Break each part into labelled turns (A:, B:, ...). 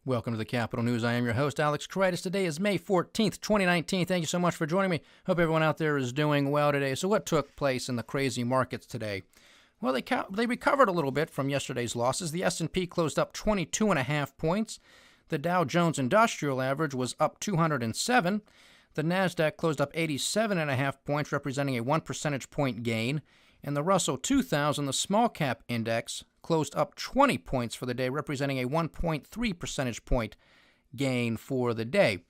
A: Welcome to the Capital News. I am your host, Alex Kreitis. Today is May 14th, 2019. Thank you so much for joining me. Hope everyone out there is doing well today. So what took place in the crazy markets today? Well, they recovered a little bit from yesterday's losses. The S&P closed up 22.5 points. The Dow Jones Industrial Average was up 207. The Nasdaq closed up 87.5 points, representing a 1 percentage point gain. And the Russell 2000, the small cap index, closed up 20 points for the day, representing a 1.3 percentage point gain for the day.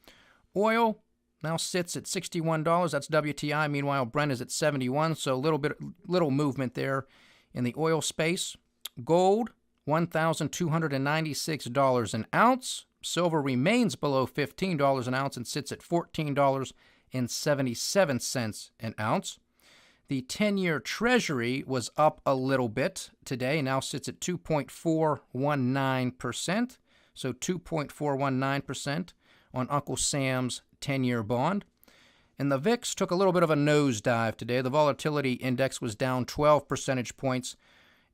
A: Oil now sits at $61. That's WTI. Meanwhile, Brent is at 71, so little movement there in the oil space. Gold, $1,296 an ounce. Silver remains below $15 an ounce and sits at $14.77 an ounce. The 10-year Treasury was up a little bit today, now sits at 2.419%. So 2.419% on Uncle Sam's 10-year bond. And the VIX took a little bit of a nosedive today. The volatility index was down 12 percentage points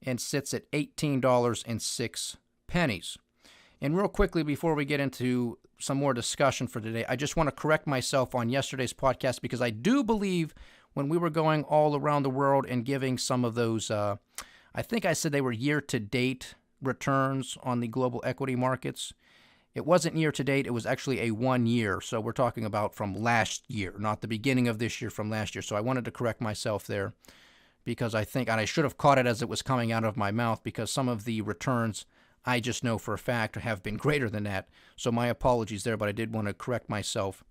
A: and sits at $18.06. And real quickly, before we get into some more discussion for today, I just want to correct myself on yesterday's podcast because I do believe when we were going all around the world and giving some of those, I think I said they were year-to-date returns on the global equity markets. It wasn't year-to-date. It was actually a 1 year. So we're talking about from last year, not the beginning of this year, from last year. So I wanted to correct myself there because I think, and I should have caught it as it was coming out of my mouth because some of the returns I just know for a fact have been greater than that. So my apologies there, but I did want to correct myself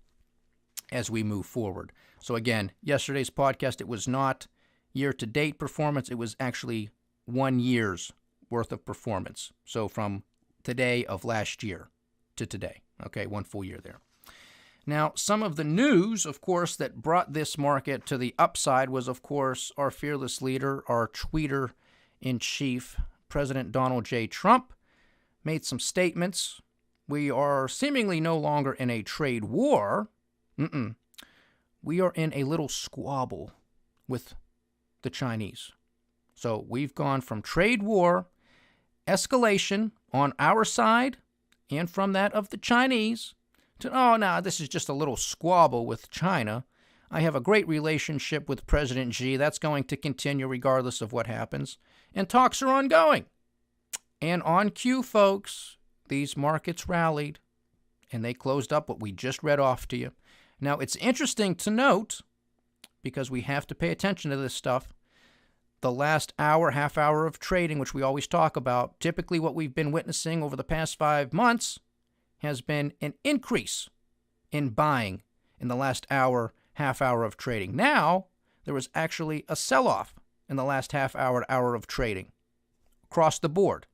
A: as we move forward. So again, yesterday's podcast, it was not year-to-date performance. It was actually 1 year's worth of performance. So from today of last year to today. Okay, 1 full year there. Now, some of the news, of course, that brought this market to the upside was, of course, our fearless leader, our tweeter-in-chief, President Donald J. Trump, made some statements. We are seemingly no longer in a trade war. We are in a little squabble with the Chinese. So we've gone from trade war, escalation on our side, and from that of the Chinese, to, oh, no, this is just a little squabble with China. I have a great relationship with President Xi. That's going to continue regardless of what happens. And talks are ongoing. And on cue, folks, these markets rallied, and they closed up what we just read off to you. Now, it's interesting to note, because we have to pay attention to this stuff, the last hour, half hour of trading, which we always talk about, typically what we've been witnessing over the past 5 months has been an increase in buying in the last hour, half hour of trading. Now, there was actually a sell-off in the last half hour to hour of trading across the board.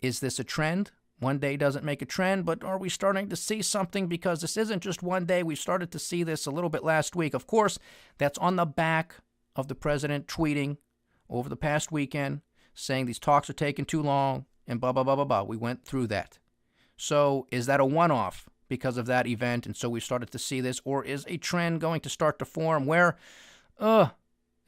A: Is this a trend? One day doesn't make a trend, but are we starting to see something? Because this isn't just one day. We started to see this a little bit last week. Of course, that's on the back of the president tweeting over the past weekend, saying these talks are taking too long and blah, blah, blah, blah, blah. We went through that. So is that a one-off because of that event? And so we started to see this, or is a trend going to start to form where, at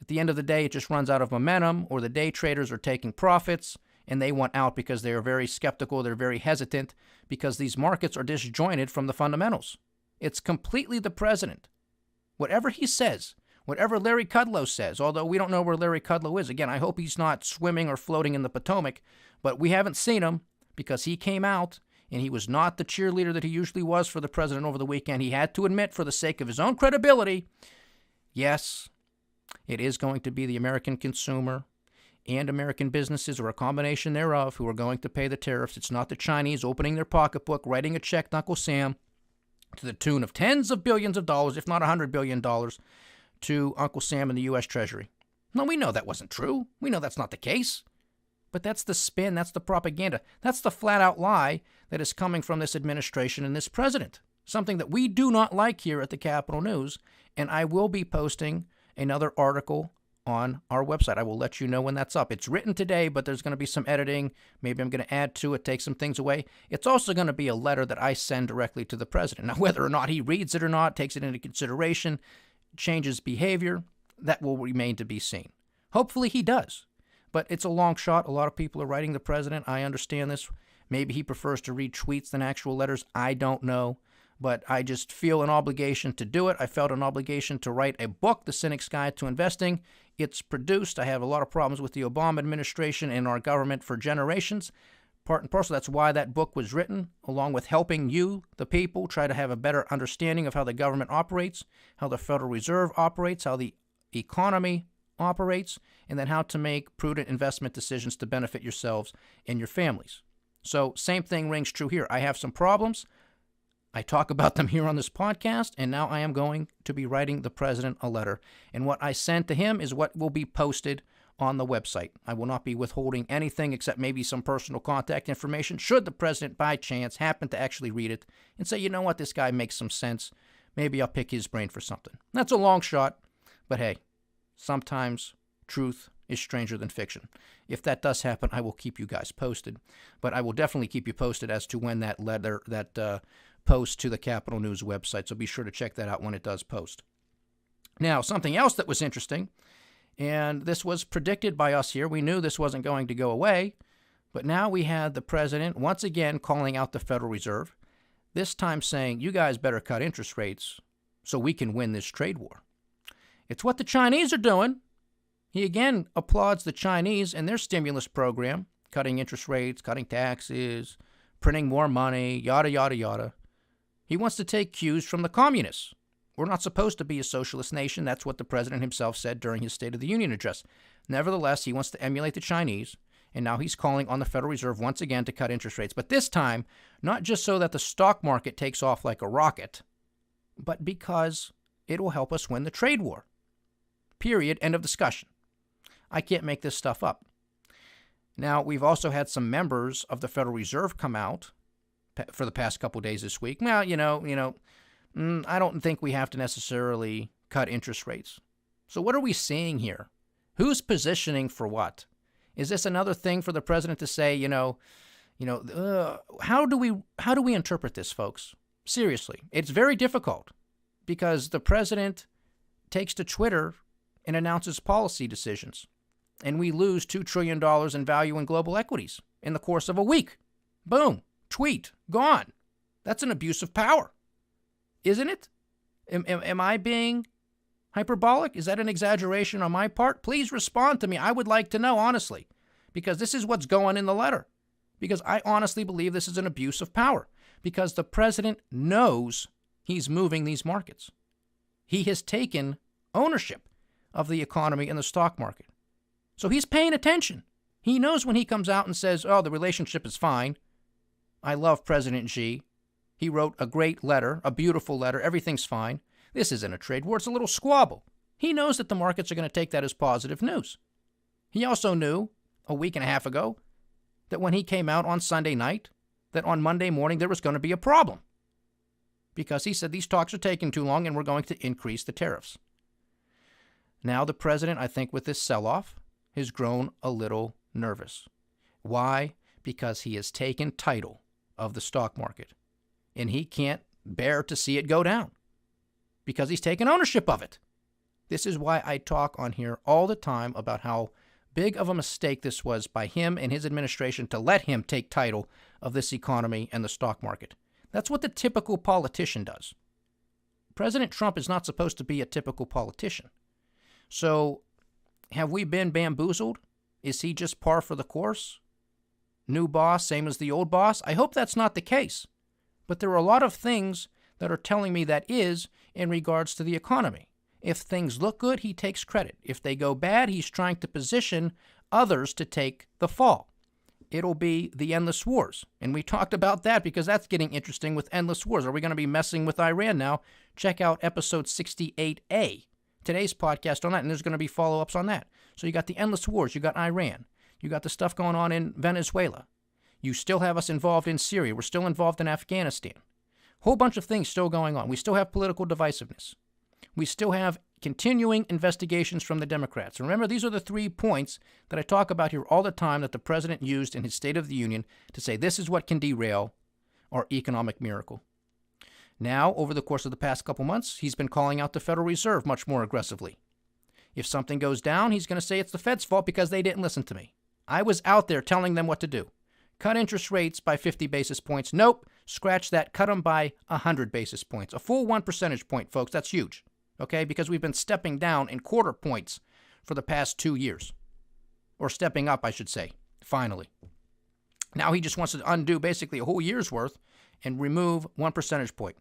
A: the end of the day, it just runs out of momentum, or the day traders are taking profits and they want out because they are very skeptical, they're very hesitant, because these markets are disjointed from the fundamentals. It's completely the president. Whatever he says, whatever Larry Kudlow says, although we don't know where Larry Kudlow is. Again, I hope he's not swimming or floating in the Potomac, but we haven't seen him because he came out and he was not the cheerleader that he usually was for the president over the weekend. He had to admit, for the sake of his own credibility, yes, it is going to be the American consumer and American businesses, or a combination thereof, who are going to pay the tariffs. It's not the Chinese opening their pocketbook, writing a check to Uncle Sam to the tune of tens of billions of dollars, if not $100 billion, to Uncle Sam and the U.S. Treasury. No, we know that wasn't true. We know that's not the case. But that's the spin, that's the propaganda, that's the flat-out lie that is coming from this administration and this president. Something that we do not like here at the Capital News, and I will be posting another article on our website. I will let you know when that's up. It's written today, but there's going to be some editing. Maybe I'm going to add to it, take some things away. It's also going to be a letter that I send directly to the president. Now, whether or not he reads it or not, takes it into consideration, changes behavior, that will remain to be seen. Hopefully he does. But it's a long shot. A lot of people are writing the president. I understand this. Maybe he prefers to read tweets than actual letters. I don't know. But I just feel an obligation to do it. I felt an obligation to write a book, The Cynic's Guide to Investing. It's produced. I have a lot of problems with the Obama administration and our government for generations. Part and parcel, that's why that book was written, along with helping you, the people, try to have a better understanding of how the government operates, how the Federal Reserve operates, how the economy operates, and then how to make prudent investment decisions to benefit yourselves and your families. So same thing rings true here. I have some problems. I talk about them here on this podcast, and now I am going to be writing the president a letter. And what I send to him is what will be posted on the website. I will not be withholding anything except maybe some personal contact information should the president by chance happen to actually read it and say, you know what, this guy makes some sense. Maybe I'll pick his brain for something. That's a long shot, but hey, sometimes truth is stranger than fiction. If that does happen, I will keep you guys posted. But I will definitely keep you posted as to when that letter, that post to the Capital News website. So be sure to check that out when it does post. Now, something else that was interesting, and this was predicted by us here. We knew this wasn't going to go away, but now we had the president once again calling out the Federal Reserve, this time saying, you guys better cut interest rates so we can win this trade war. It's what the Chinese are doing. He again applauds the Chinese and their stimulus program, cutting interest rates, cutting taxes, printing more money, yada, yada, yada. He wants to take cues from the communists. We're not supposed to be a socialist nation. That's what the president himself said during his State of the Union address. Nevertheless, he wants to emulate the Chinese, and now he's calling on the Federal Reserve once again to cut interest rates. But this time, not just so that the stock market takes off like a rocket, but because it will help us win the trade war. Period. End of discussion. I can't make this stuff up. Now, we've also had some members of the Federal Reserve come out for the past couple days this week. Now, I don't think we have to necessarily cut interest rates. So what are we seeing here? Who's positioning for what? Is this another thing for the president to say, how do we interpret this, folks? Seriously, it's very difficult because the president takes to Twitter and announces policy decisions, and we lose $2 trillion in value in global equities in the course of a week. Boom, tweet, gone. That's an abuse of power. Isn't it? Am I being hyperbolic? Is that an exaggeration on my part? Please respond to me. I would like to know, honestly, because this is what's going in the letter. Because I honestly believe this is an abuse of power. Because the president knows he's moving these markets. He has taken ownership of the economy and the stock market. So he's paying attention. He knows when he comes out and says, oh, the relationship is fine. I love President Xi. He wrote a great letter, a beautiful letter. Everything's fine. This isn't a trade war. It's a little squabble. He knows that the markets are going to take that as positive news. He also knew a week and a half ago that when he came out on Sunday night, that on Monday morning there was going to be a problem. Because he said these talks are taking too long and we're going to increase the tariffs. Now the president, I think with this sell-off, has grown a little nervous. Why? Because he has taken title of the stock market. And he can't bear to see it go down because he's taken ownership of it. This is why I talk on here all the time about how big of a mistake this was by him and his administration to let him take title of this economy and the stock market. That's what the typical politician does. President Trump is not supposed to be a typical politician. So have we been bamboozled? Is he just par for the course? New boss, same as the old boss? I hope that's not the case. But there are a lot of things that are telling me that is in regards to the economy. If things look good, he takes credit. If they go bad, he's trying to position others to take the fall. It'll be the endless wars. And we talked about that because that's getting interesting with endless wars. Are we going to be messing with Iran now? Check out episode 68A, today's podcast on that, and there's going to be follow-ups on that. So you got the endless wars. You got Iran. You got the stuff going on in Venezuela. You still have us involved in Syria. We're still involved in Afghanistan. Whole bunch of things still going on. We still have political divisiveness. We still have continuing investigations from the Democrats. Remember, these are the 3 points that I talk about here all the time that the president used in his State of the Union to say this is what can derail our economic miracle. Now, over the course of the past couple months, he's been calling out the Federal Reserve much more aggressively. If something goes down, he's going to say it's the Fed's fault because they didn't listen to me. I was out there telling them what to do. Cut interest rates by 50 basis points. Nope. Scratch that. Cut them by 100 basis points. A full 1 percentage point, folks. That's huge. Okay? Because we've been stepping down in quarter points for the past 2 years. Or stepping up, I should say. Finally. Now he just wants to undo basically a whole year's worth and remove 1 percentage point.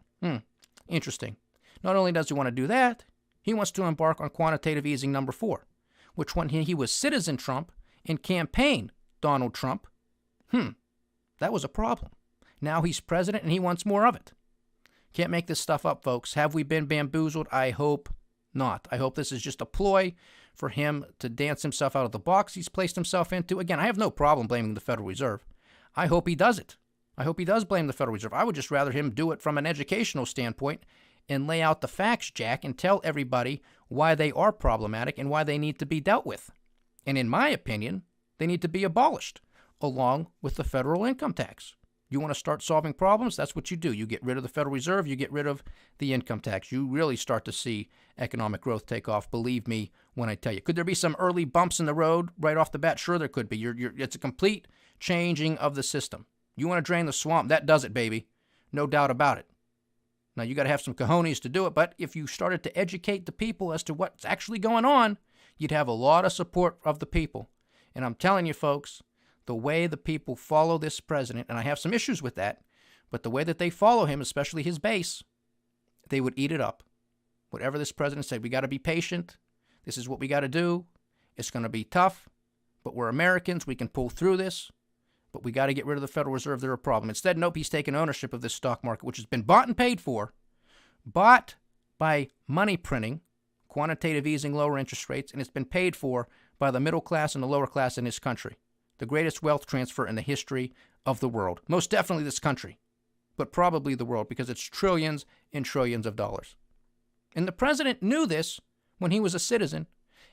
A: Interesting. Not only does he want to do that, he wants to embark on quantitative easing number 4, which when he was citizen Trump and campaigned Donald Trump, that was a problem. Now he's president and he wants more of it. Can't make this stuff up, folks. Have we been bamboozled? I hope not. I hope this is just a ploy for him to dance himself out of the box he's placed himself into. Again, I have no problem blaming the Federal Reserve. I hope he does it. I hope he does blame the Federal Reserve. I would just rather him do it from an educational standpoint and lay out the facts, Jack, and tell everybody why they are problematic and why they need to be dealt with. And in my opinion, they need to be abolished, along with the federal income tax. You want to start solving problems? That's what you do. You get rid of the Federal Reserve, you get rid of the income tax. You really start to see economic growth take off, believe me when I tell you. Could there be some early bumps in the road right off the bat? Sure there could be. It's a complete changing of the system. You want to drain the swamp? That does it, baby. No doubt about it. Now, you got to have some cojones to do it, but if you started to educate the people as to what's actually going on, you'd have a lot of support of the people. And I'm telling you, folks, the way the people follow this president, and I have some issues with that, but the way that they follow him, especially his base, they would eat it up. Whatever this president said, we got to be patient. This is what we got to do. It's going to be tough, but we're Americans. We can pull through this, but we got to get rid of the Federal Reserve. They're a problem. Instead, nope, he's taken ownership of this stock market, which has been bought and paid for, bought by money printing, quantitative easing, lower interest rates, and it's been paid for by the middle class and the lower class in this country. The greatest wealth transfer in the history of the world. Most definitely this country, but probably the world, because it's trillions and trillions of dollars. And the president knew this when he was a citizen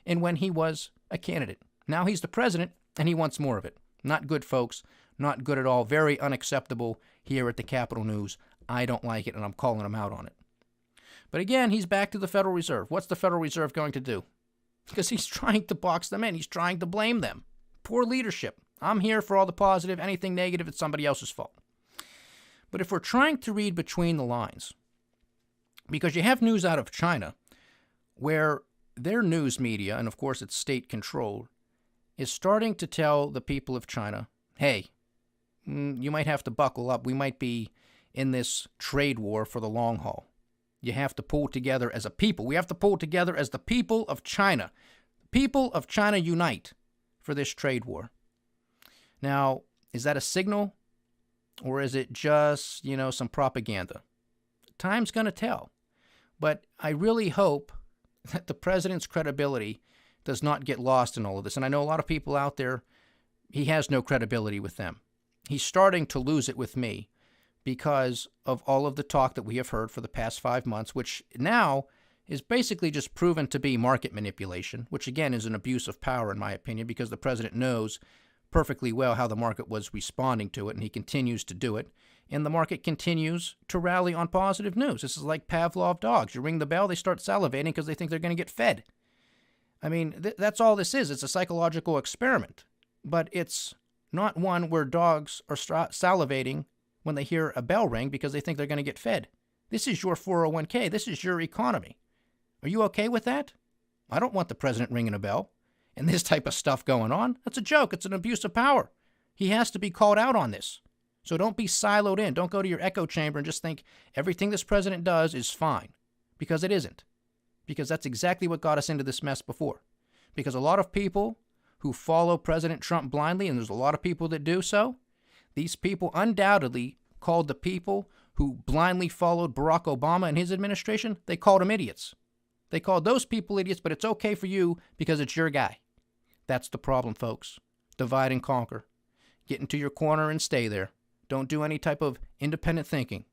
A: and when he was a candidate. Now he's the president and he wants more of it. Not good, folks. Not good at all. Very unacceptable here at the Capitol News. I don't like it, and I'm calling him out on it. But again, he's back to the Federal Reserve. What's the Federal Reserve going to do? Because he's trying to box them in. He's trying to blame them. Poor leadership. I'm here for all the positive. Anything negative, it's somebody else's fault. But if we're trying to read between the lines, because you have news out of China where their news media, and of course it's state-controlled, is starting to tell the people of China, hey, you might have to buckle up. We might be in this trade war for the long haul. You have to pull together as a people. We have to pull together as the people of China. People of China unite for this trade war. Now, is that a signal or is it just, some propaganda? Time's going to tell. But I really hope that the president's credibility does not get lost in all of this. And I know a lot of people out there, he has no credibility with them. He's starting to lose it with me because of all of the talk that we have heard for the past 5 months, which now is basically just proven to be market manipulation, which again is an abuse of power in my opinion, because the president knows perfectly well how the market was responding to it, and he continues to do it. And the market continues to rally on positive news. This is like Pavlov dogs. You ring the bell, they start salivating because they think they're going to get fed. I mean, that's all this is. It's a psychological experiment. But it's not one where dogs are salivating when they hear a bell ring because they think they're going to get fed. This is your 401k. This is your economy. Are you okay with that? I don't want the president ringing a bell and this type of stuff going on. That's a joke. It's an abuse of power. He has to be called out on this. So don't be siloed in. Don't go to your echo chamber and just think everything this president does is fine, because it isn't. Because that's exactly what got us into this mess before. Because a lot of people who follow President Trump blindly, and there's a lot of people that do so, these people undoubtedly called the people who blindly followed Barack Obama and his administration, they called them idiots. They called those people idiots, but it's okay for you because it's your guy. That's the problem, folks. Divide and conquer. Get into your corner and stay there. Don't do any type of independent thinking.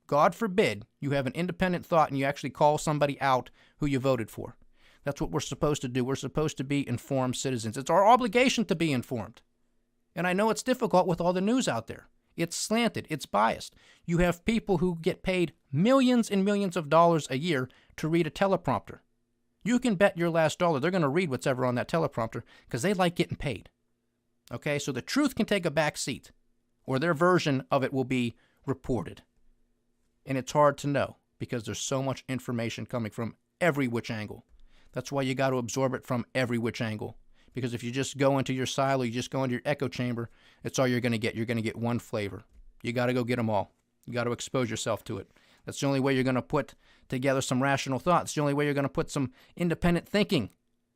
A: God forbid you have an independent thought and you actually call somebody out who you voted for. That's what we're supposed to do. We're supposed to be informed citizens. It's our obligation to be informed. And I know it's difficult with all the news out there. It's slanted. It's biased. You have people who get paid millions and millions of dollars a year to read a teleprompter. You can bet your last dollar they're going to read what's ever on that teleprompter because they like getting paid. Okay, so the truth can take a back seat, or their version of it will be reported. And it's hard to know because there's so much information coming from every which angle. That's why you got to absorb it from every which angle. Because if you just go into your silo, you just go into your echo chamber, it's all you're going to get. You're going to get one flavor. You got to go get them all. You got to expose yourself to it. That's the only way you're going to put together some rational thoughts. The only way you're going to put some independent thinking.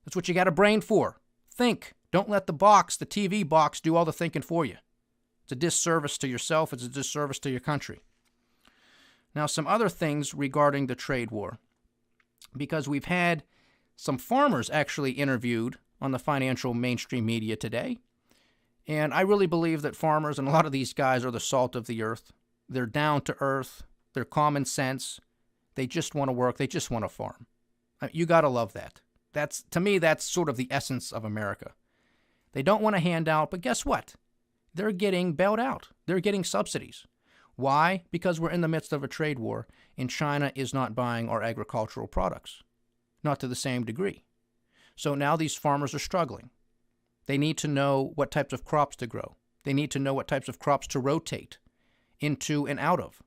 A: That's what you got a brain for. Think. Don't let the box, the TV box, do all the thinking for you. It's a disservice to yourself. It's a disservice to your country. Now, some other things regarding the trade war. Because we've had some farmers actually interviewed on the financial mainstream media today. And I really believe that farmers, and a lot of these guys, are the salt of the earth. They're down to earth. They're common sense. They just want to work. They just want to farm. You got to love that. To me, that's sort of the essence of America. They don't want a handout, but guess what? They're getting bailed out. They're getting subsidies. Why? Because we're in the midst of a trade war, and China is not buying our agricultural products. Not to the same degree. So now these farmers are struggling. They need to know what types of crops to grow. They need to know what types of crops to rotate into and out of.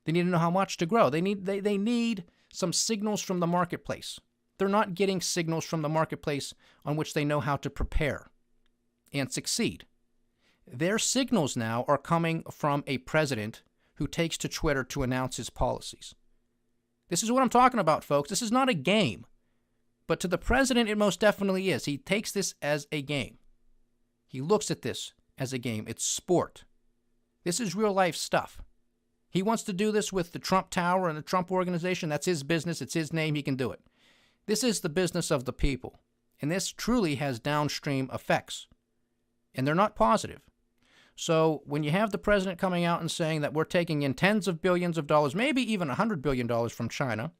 A: They need to know how much to grow. They need some signals from the marketplace. They're not getting signals from the marketplace on which they know how to prepare and succeed. Their signals now are coming from a president who takes to Twitter to announce his policies. This is what I'm talking about, folks. This is not a game. But to the president, it most definitely is. He takes this as a game. He looks at this as a game. It's sport. This is real life stuff. He wants to do this with the Trump Tower and the Trump Organization. That's his business. It's his name. He can do it. This is the business of the people. And this truly has downstream effects. And they're not positive. So when you have the president coming out and saying that we're taking in tens of billions of dollars, maybe even $100 billion from China,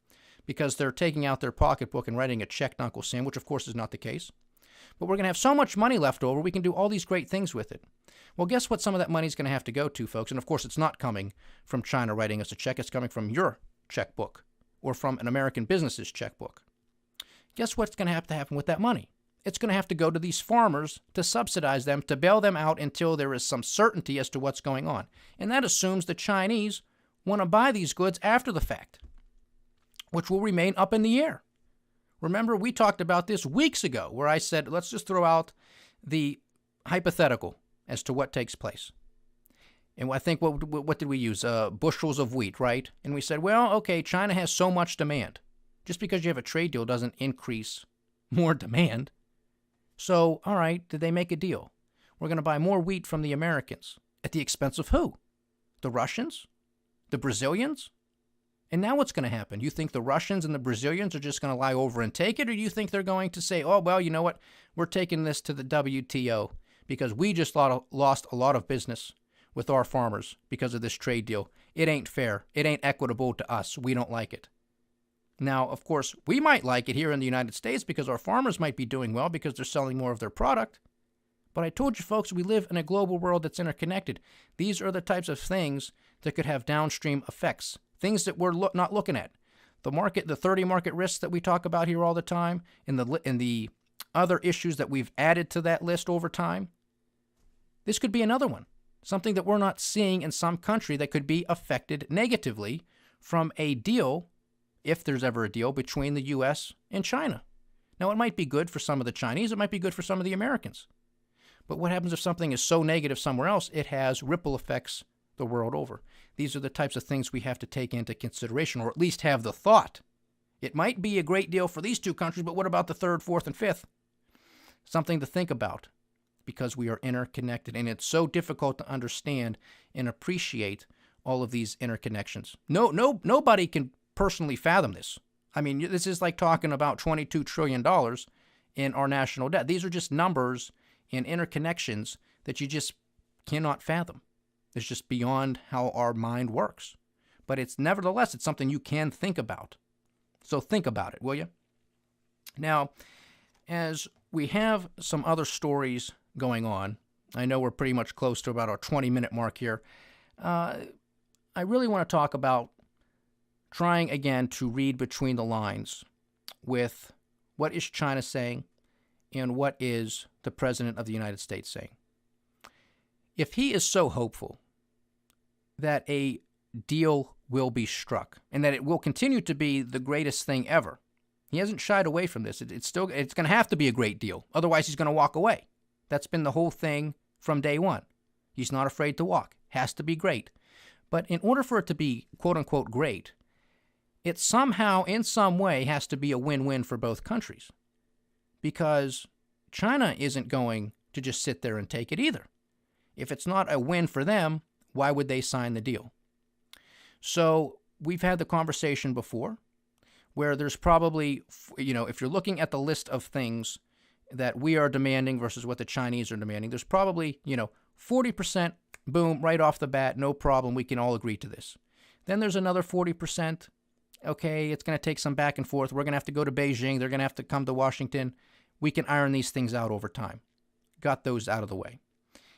A: because they're taking out their pocketbook and writing a check to Uncle Sam, which of course is not the case. But we're going to have so much money left over, we can do all these great things with it. Well, guess what some of that money is going to have to go to, folks? And of course, it's not coming from China writing us a check. It's coming from your checkbook or from an American business's checkbook. Guess what's going to have to happen with that money? It's going to have to go to these farmers to subsidize them, to bail them out until there is some certainty as to what's going on. And that assumes the Chinese want to buy these goods after the fact, which will remain up in the air. Remember, we talked about this weeks ago, where I said, let's just throw out the hypothetical as to what takes place. And I think, what did we use? Bushels of wheat, right? And we said, well, okay, China has so much demand. Just because you have a trade deal doesn't increase more demand. So, all right, did they make a deal? We're going to buy more wheat from the Americans. At the expense of who? The Russians? The Brazilians? And now what's going to happen? You think the Russians and the Brazilians are just going to lie over and take it? Or do you think they're going to say, oh, well, you know what? We're taking this to the WTO because we just lost a lot of business with our farmers because of this trade deal. It ain't fair. It ain't equitable to us. We don't like it. Now, of course, we might like it here in the United States because our farmers might be doing well because they're selling more of their product. But I told you, folks, we live in a global world that's interconnected. These are the types of things that could have downstream effects, things that we're not looking at. The market, the 30 market risks that we talk about here all the time, and the other issues that we've added to that list over time. This could be another one, something that we're not seeing in some country that could be affected negatively from a deal, if there's ever a deal, between the U.S. and China. Now, it might be good for some of the Chinese. It might be good for some of the Americans. But what happens if something is so negative somewhere else? It has ripple effects the world over. These are the types of things we have to take into consideration, or at least have the thought. It might be a great deal for these two countries, but what about the third, fourth, and fifth? Something to think about, because we are interconnected, and it's so difficult to understand and appreciate all of these interconnections. Nobody can personally fathom this. I mean, this is like talking about $22 trillion in our national debt. These are just numbers and interconnections that you just cannot fathom. It's just beyond how our mind works. But it's nevertheless, it's something you can think about. So think about it, will you? Now, as we have some other stories going on, I know we're pretty much close to about our 20-minute mark here. I really want to talk about trying again to read between the lines with what is China saying and what is the President of the United States saying? If he is so hopeful that a deal will be struck and that it will continue to be the greatest thing ever, he hasn't shied away from this. It's going to have to be a great deal. Otherwise, he's going to walk away. That's been the whole thing from day one. He's not afraid to walk. Has to be great. But in order for it to be quote-unquote great, it somehow, in some way, has to be a win-win for both countries. Because China isn't going to just sit there and take it either. If it's not a win for them, why would they sign the deal? So we've had the conversation before where there's probably, if you're looking at the list of things that we are demanding versus what the Chinese are demanding, there's probably, 40%, boom, right off the bat, no problem, we can all agree to this. Then there's another 40%, okay, it's going to take some back and forth. We're going to have to go to Beijing. They're going to have to come to Washington. We can iron these things out over time. Got those out of the way.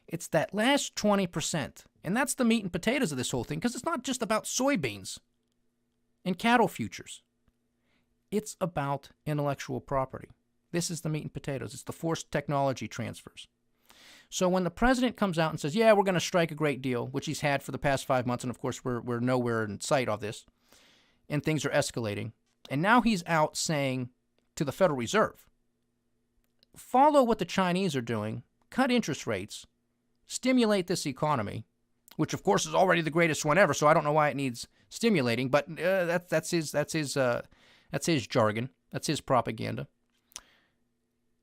A: It's that last 20%, and that's the meat and potatoes of this whole thing, because it's not just about soybeans and cattle futures. It's about intellectual property. This is the meat and potatoes. It's the forced technology transfers. So when the president comes out and says, yeah, we're going to strike a great deal, which he's had for the past 5 months, and of course we're nowhere in sight of this, and things are escalating, and now he's out saying to the Federal Reserve, follow what the Chinese are doing, cut interest rates, stimulate this economy, which of course is already the greatest one ever, so I don't know why it needs stimulating, but that's his jargon, that's his propaganda.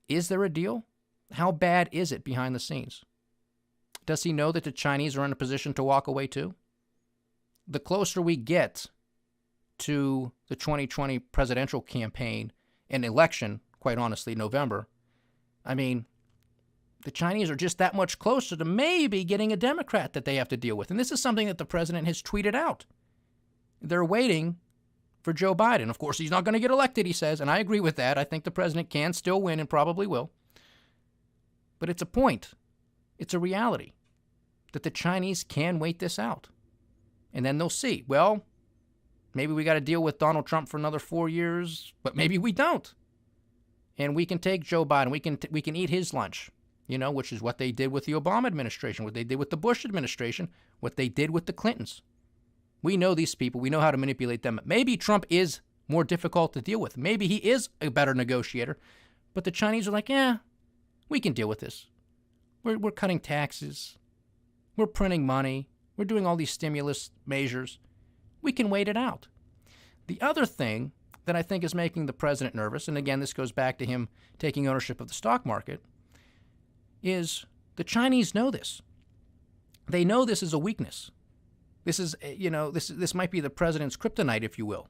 A: Is there a deal? How bad is it behind the scenes? Does he know that the Chinese are in a position to walk away too? The closer we get to the 2020 presidential campaign and election, quite honestly, November, the Chinese are just that much closer to maybe getting a Democrat that they have to deal with. And this is something that the president has tweeted out. They're waiting for Joe Biden. Of course, he's not going to get elected, he says, and I agree with that. I think the president can still win and probably will. But it's a point. It's a reality that the Chinese can wait this out. And then they'll see, well, maybe we got to deal with Donald Trump for another 4 years, but maybe we don't. And we can take Joe Biden. We can eat his lunch, which is what they did with the Obama administration, what they did with the Bush administration, what they did with the Clintons. We know these people. We know how to manipulate them. Maybe Trump is more difficult to deal with. Maybe he is a better negotiator. But the Chinese are like, yeah, we can deal with this. We're cutting taxes. We're printing money. We're doing all these stimulus measures. We can wait it out. The other thing that I think is making the president nervous, and again, this goes back to him taking ownership of the stock market, is the Chinese know this. They know this is a weakness. This is, this might be the president's kryptonite, if you will.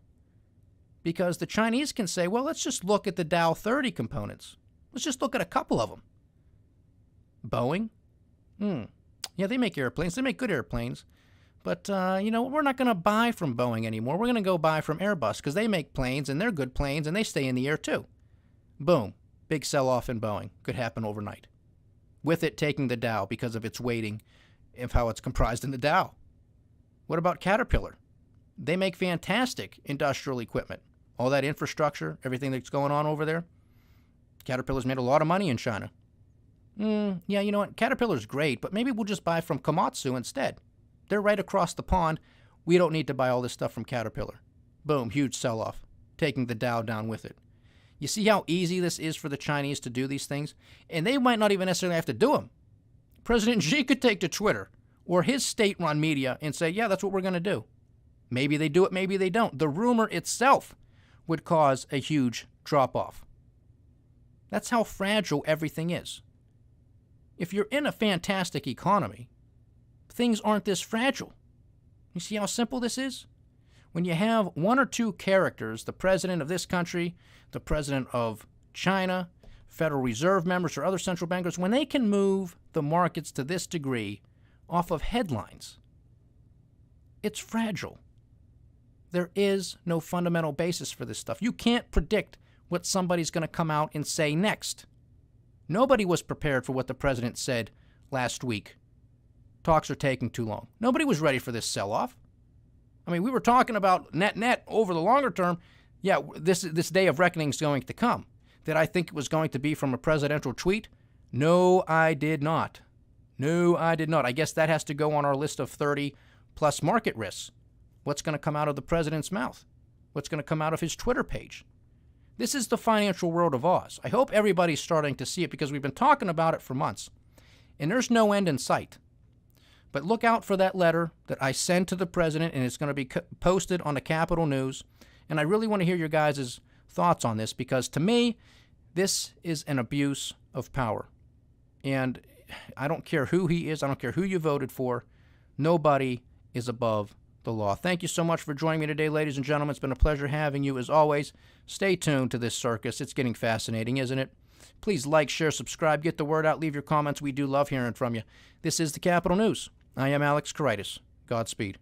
A: Because the Chinese can say, well, let's just look at the Dow 30 components. Let's just look at a couple of them. Boeing? Yeah, they make airplanes. They make good airplanes. But, we're not going to buy from Boeing anymore. We're going to go buy from Airbus because they make planes and they're good planes and they stay in the air too. Boom. Big sell-off in Boeing. Could happen overnight. With it taking the Dow because of its weighting of how it's comprised in the Dow. What about Caterpillar? They make fantastic industrial equipment. All that infrastructure, everything that's going on over there. Caterpillar's made a lot of money in China. Yeah, you know what? Caterpillar's great, but maybe we'll just buy from Komatsu instead. They're right across the pond. We don't need to buy all this stuff from Caterpillar. Boom, huge sell-off, taking the Dow down with it. You see how easy this is for the Chinese to do these things? And they might not even necessarily have to do them. President Xi could take to Twitter or his state-run media and say, yeah, that's what we're going to do. Maybe they do it, maybe they don't. The rumor itself would cause a huge drop-off. That's how fragile everything is. If you're in a fantastic economy, things aren't this fragile. You see how simple this is? When you have one or two characters, the president of this country, the president of China, Federal Reserve members or other central bankers, when they can move the markets to this degree off of headlines, it's fragile. There is no fundamental basis for this stuff. You can't predict what somebody's going to come out and say next. Nobody was prepared for what the president said last week. Talks are taking too long. Nobody was ready for this sell-off. We were talking about net over the longer term. Yeah, this day of reckoning is going to come. Did I think it was going to be from a presidential tweet? No, I did not. No, I did not. I guess that has to go on our list of 30-plus market risks. What's going to come out of the president's mouth? What's going to come out of his Twitter page? This is the financial world of Oz. I hope everybody's starting to see it because we've been talking about it for months, and there's no end in sight. But look out for that letter that I send to the president, and it's going to be posted on the Capitol News. And I really want to hear your guys' thoughts on this because, to me, this is an abuse of power. And I don't care who he is. I don't care who you voted for. Nobody is above the law. Thank you so much for joining me today, ladies and gentlemen. It's been a pleasure having you. As always, stay tuned to this circus. It's getting fascinating, isn't it? Please like, share, subscribe, get the word out, leave your comments. We do love hearing from you. This is the Capitol News. I am Alex Karitis. Godspeed.